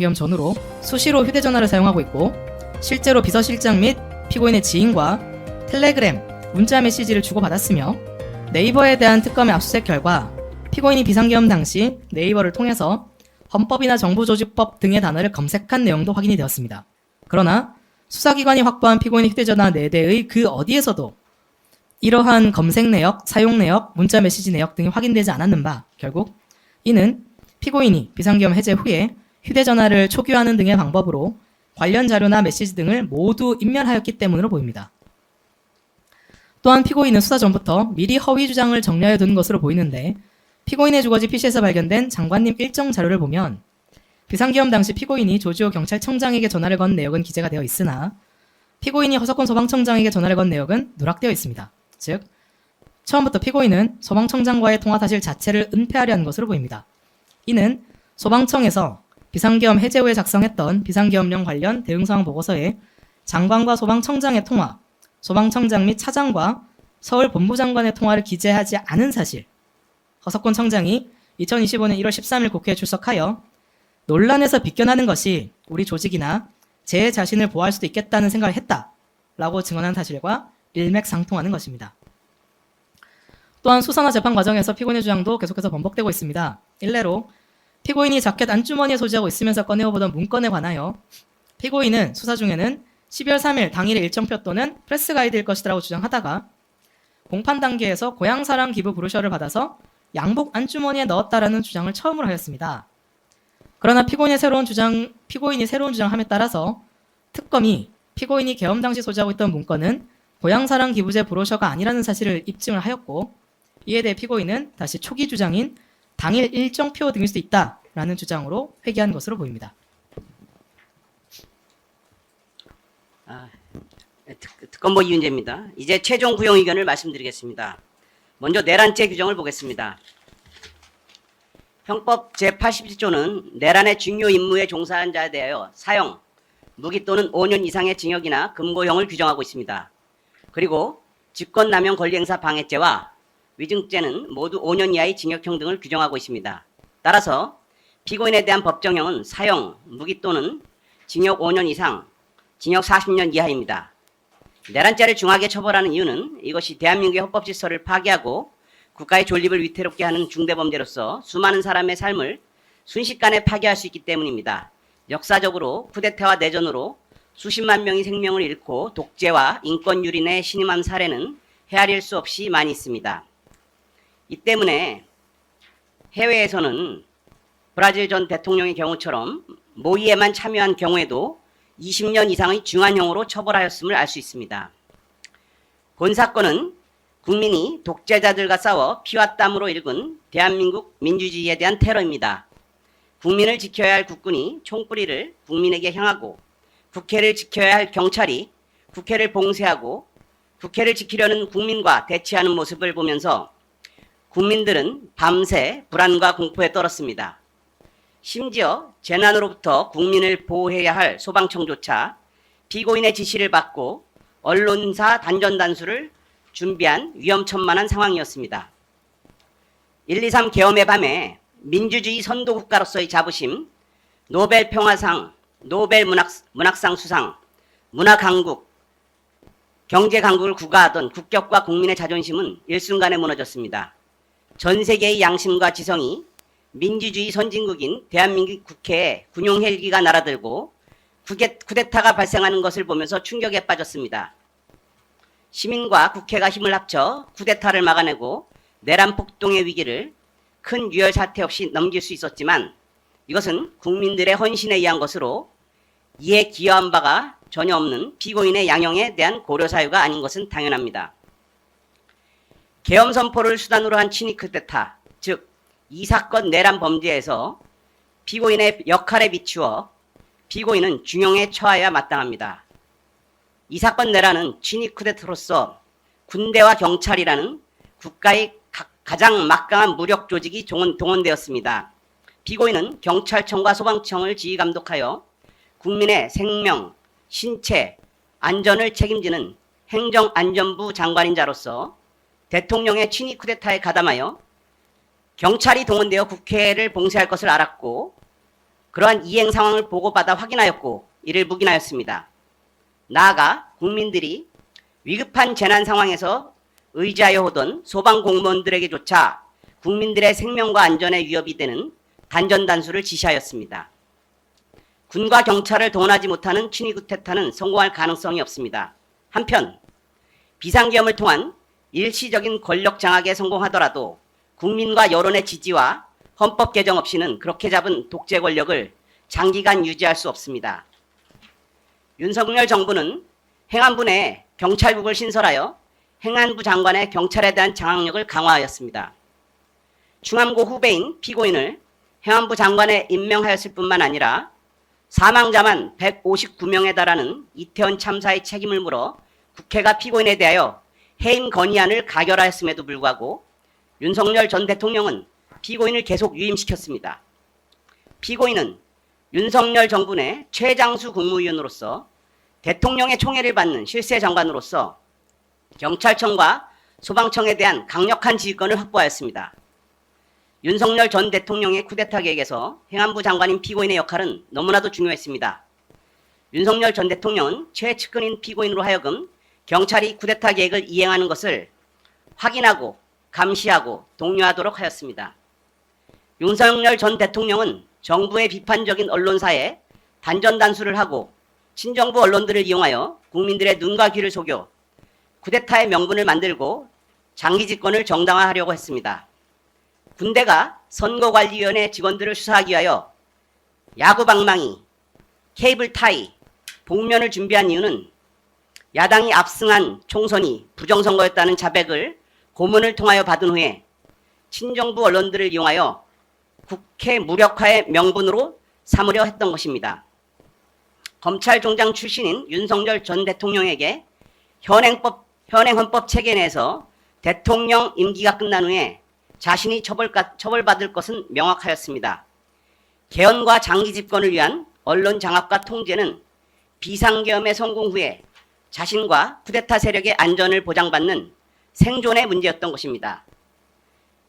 비상계엄 전후로 수시로 휴대전화를 사용하고 있고 실제로 비서실장 및 피고인의 지인과 텔레그램, 문자 메시지를 주고받았으며 네이버에 대한 특검의 압수수색 결과 피고인이 비상계엄 당시 네이버를 통해서 헌법이나 정부조직법 등의 단어를 검색한 내용도 확인이 되었습니다. 그러나 수사기관이 확보한 피고인의 휴대전화 4대의 그 어디에서도 이러한 검색 내역, 사용 내역, 문자 메시지 내역 등이 확인되지 않았는 바 결국 이는 피고인이 비상계엄 해제 후에 휴대전화를 초기화하는 등의 방법으로 관련 자료나 메시지 등을 모두 인멸하였기 때문으로 보입니다. 또한 피고인은 수사 전부터 미리 허위 주장을 정리하여 둔 것으로 보이는데 피고인의 주거지 PC에서 발견된 장관님 일정 자료를 보면 비상계엄 당시 피고인이 조지호 경찰청장에게 전화를 건 내역은 기재가 되어 있으나 피고인이 허석권 소방청장에게 전화를 건 내역은 누락되어 있습니다. 즉, 처음부터 피고인은 소방청장과의 통화 사실 자체를 은폐하려 한 것으로 보입니다. 이는 소방청에서 비상계엄 해제 후에 작성했던 비상계엄령 관련 대응상황 보고서에 장관과 소방청장의 통화, 소방청장 및 차장과 서울 본부장관의 통화를 기재하지 않은 사실, 허석권 청장이 2025년 1월 13일 국회에 출석하여 논란에서 비껴나는 것이 우리 조직이나 제 자신을 보호할 수도 있겠다는 생각을 했다라고 증언한 사실과 일맥상통하는 것입니다. 또한 수사나 재판 과정에서 피고인의 주장도 계속해서 번복되고 있습니다. 일례로 피고인이 자켓 안주머니에 소지하고 있으면서 꺼내어보던 문건에 관하여 피고인은 수사 중에는 12월 3일 당일의 일정표 또는 프레스 가이드일 것이라고 주장하다가 공판 단계에서 고향사랑 기부 브로셔를 받아서 양복 안주머니에 넣었다라는 주장을 처음으로 하였습니다. 그러나 피고인이 새로운 주장함에 따라서 특검이 피고인이 계엄 당시 소지하고 있던 문건은 고향사랑 기부제 브로셔가 아니라는 사실을 입증을 하였고 이에 대해 피고인은 다시 초기 주장인 당일 일정표 등일 수도 있다라는 주장으로 회귀한 것으로 보입니다. 특검보 이윤재입니다. 이제 최종 구형 의견을 말씀드리겠습니다. 먼저 내란죄 규정을 보겠습니다. 형법 제87조는 내란의 중요 임무에 종사한 자에 대하여 사형, 무기 또는 5년 이상의 징역이나 금고형을 규정하고 있습니다. 그리고 직권남용 권리행사 방해죄와 위증죄는 모두 5년 이하의 징역형 등을 규정하고 있습니다. 따라서 피고인에 대한 법정형은 사형, 무기 또는 징역 5년 이상, 징역 40년 이하입니다. 내란죄를 중하게 처벌하는 이유는 이것이 대한민국의 헌법 질서를 파괴하고 국가의 존립을 위태롭게 하는 중대범죄로서 수많은 사람의 삶을 순식간에 파괴할 수 있기 때문입니다. 역사적으로 쿠데타와 내전으로 수십만 명이 생명을 잃고 독재와 인권 유린에 신임한 사례는 헤아릴 수 없이 많이 있습니다. 이 때문에 해외에서는 브라질 전 대통령의 경우처럼 모의에만 참여한 경우에도 20년 이상의 중한형으로 처벌하였음을 알 수 있습니다. 본 사건은 국민이 독재자들과 싸워 피와 땀으로 일군 대한민국 민주주의에 대한 테러입니다. 국민을 지켜야 할 국군이 총구리를 국민에게 향하고 국회를 지켜야 할 경찰이 국회를 봉쇄하고 국회를 지키려는 국민과 대치하는 모습을 보면서 국민들은 밤새 불안과 공포에 떨었습니다. 심지어 재난으로부터 국민을 보호해야 할 소방청조차 피고인의 지시를 받고 언론사 단전단수를 준비한 위험천만한 상황이었습니다. 1.23 계엄의 밤에 민주주의 선도국가로서의 자부심, 노벨 평화상, 노벨 문학상 수상, 문화강국, 경제강국을 구가하던 국격과 국민의 자존심은 일순간에 무너졌습니다. 전 세계의 양심과 지성이 민주주의 선진국인 대한민국 국회에 군용 헬기가 날아들고 쿠데타가 발생하는 것을 보면서 충격에 빠졌습니다. 시민과 국회가 힘을 합쳐 쿠데타를 막아내고 내란 폭동의 위기를 큰 유혈 사태 없이 넘길 수 있었지만 이것은 국민들의 헌신에 의한 것으로 이에 기여한 바가 전혀 없는 피고인의 양형에 대한 고려 사유가 아닌 것은 당연합니다. 계엄 선포를 수단으로 한 친위 쿠데타, 즉 이 사건 내란 범죄에서 피고인의 역할에 비추어 피고인은 중형에 처하여야 마땅합니다. 이 사건 내란은 친위 쿠데타로서 군대와 경찰이라는 국가의 가장 막강한 무력 조직이 동원되었습니다. 피고인은 경찰청과 소방청을 지휘 감독하여 국민의 생명, 신체, 안전을 책임지는 행정안전부 장관인 자로서 대통령의 친위 쿠데타에 가담하여 경찰이 동원되어 국회를 봉쇄할 것을 알았고 그러한 이행 상황을 보고받아 확인하였고 이를 묵인하였습니다. 나아가 국민들이 위급한 재난 상황에서 의지하여 오던 소방공무원들에게조차 국민들의 생명과 안전에 위협이 되는 단전단수를 지시하였습니다. 군과 경찰을 동원하지 못하는 친위 쿠데타는 성공할 가능성이 없습니다. 한편 비상계엄을 통한 일시적인 권력 장악에 성공하더라도 국민과 여론의 지지와 헌법 개정 없이는 그렇게 잡은 독재 권력을 장기간 유지할 수 없습니다. 윤석열 정부는 행안부 내에 경찰국을 신설하여 행안부 장관의 경찰에 대한 장악력을 강화하였습니다. 충암고 후배인 피고인을 행안부 장관에 임명하였을 뿐만 아니라 사망자만 159명에 달하는 이태원 참사의 책임을 물어 국회가 피고인에 대하여 해임 건의안을 가결하였음에도 불구하고 윤석열 전 대통령은 피고인을 계속 유임시켰습니다. 피고인은 윤석열 정부 내 최장수 국무위원으로서 대통령의 총애를 받는 실세장관으로서 경찰청과 소방청에 대한 강력한 지휘권을 확보하였습니다. 윤석열 전 대통령의 쿠데타 계획에서 행안부 장관인 피고인의 역할은 너무나도 중요했습니다. 윤석열 전 대통령은 최측근인 피고인으로 하여금 경찰이 쿠데타 계획을 이행하는 것을 확인하고 감시하고 독려하도록 하였습니다. 윤석열 전 대통령은 정부의 비판적인 언론사에 단전단수를 하고 친정부 언론들을 이용하여 국민들의 눈과 귀를 속여 쿠데타의 명분을 만들고 장기 집권을 정당화하려고 했습니다. 군대가 선거관리위원회 직원들을 수사하기 위하여 야구방망이, 케이블 타이, 복면을 준비한 이유는 야당이 압승한 총선이 부정선거였다는 자백을 고문을 통하여 받은 후에 친정부 언론들을 이용하여 국회 무력화의 명분으로 삼으려 했던 것입니다. 검찰총장 출신인 윤석열 전 대통령에게 현행 헌법 체계 내에서 대통령 임기가 끝난 후에 자신이 처벌받을 것은 명확하였습니다. 개헌과 장기 집권을 위한 언론 장악과 통제는 비상계엄의 성공 후에 자신과 쿠데타 세력의 안전을 보장받는 생존의 문제였던 것입니다.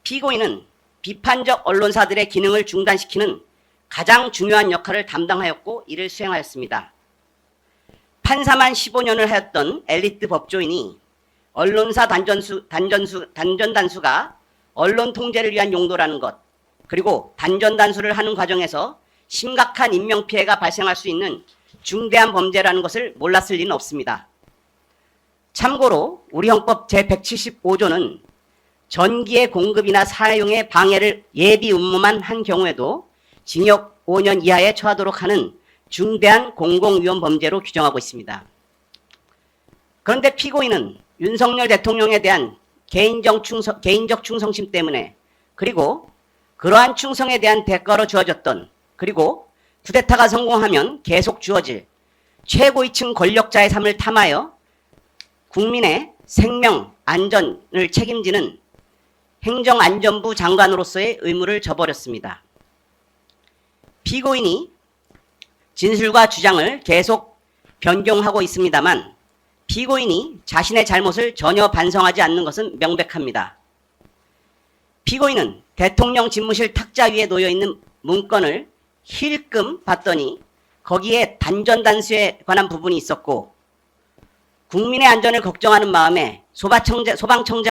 피고인은 비판적 언론사들의 기능을 중단시키는 가장 중요한 역할을 담당하였고 이를 수행하였습니다. 판사만 15년을 하였던 엘리트 법조인이 언론사 단전단수가 언론 통제를 위한 용도라는 것, 그리고 단전단수를 하는 과정에서 심각한 인명피해가 발생할 수 있는 중대한 범죄라는 것을 몰랐을 리는 없습니다. 참고로 우리 헌법 제175조는 전기의 공급이나 사용의 방해를 예비 음모만 한 경우에도 징역 5년 이하에 처하도록 하는 중대한 공공위험 범죄로 규정하고 있습니다. 그런데 피고인은 윤석열 대통령에 대한 개인적 충성심 때문에, 그리고 그러한 충성에 대한 대가로 주어졌던, 그리고 쿠데타가 성공하면 계속 주어질 최고위층 권력자의 삶을 탐하여 국민의 생명, 안전을 책임지는 행정안전부 장관으로서의 의무를 저버렸습니다. 피고인이 진술과 주장을 계속 변경하고 있습니다만 피고인이 자신의 잘못을 전혀 반성하지 않는 것은 명백합니다. 피고인은 대통령 집무실 탁자 위에 놓여있는 문건을 힐끔 봤더니 거기에 단전단수에 관한 부분이 있었고 국민의 안전을 걱정하는 마음에 소방청장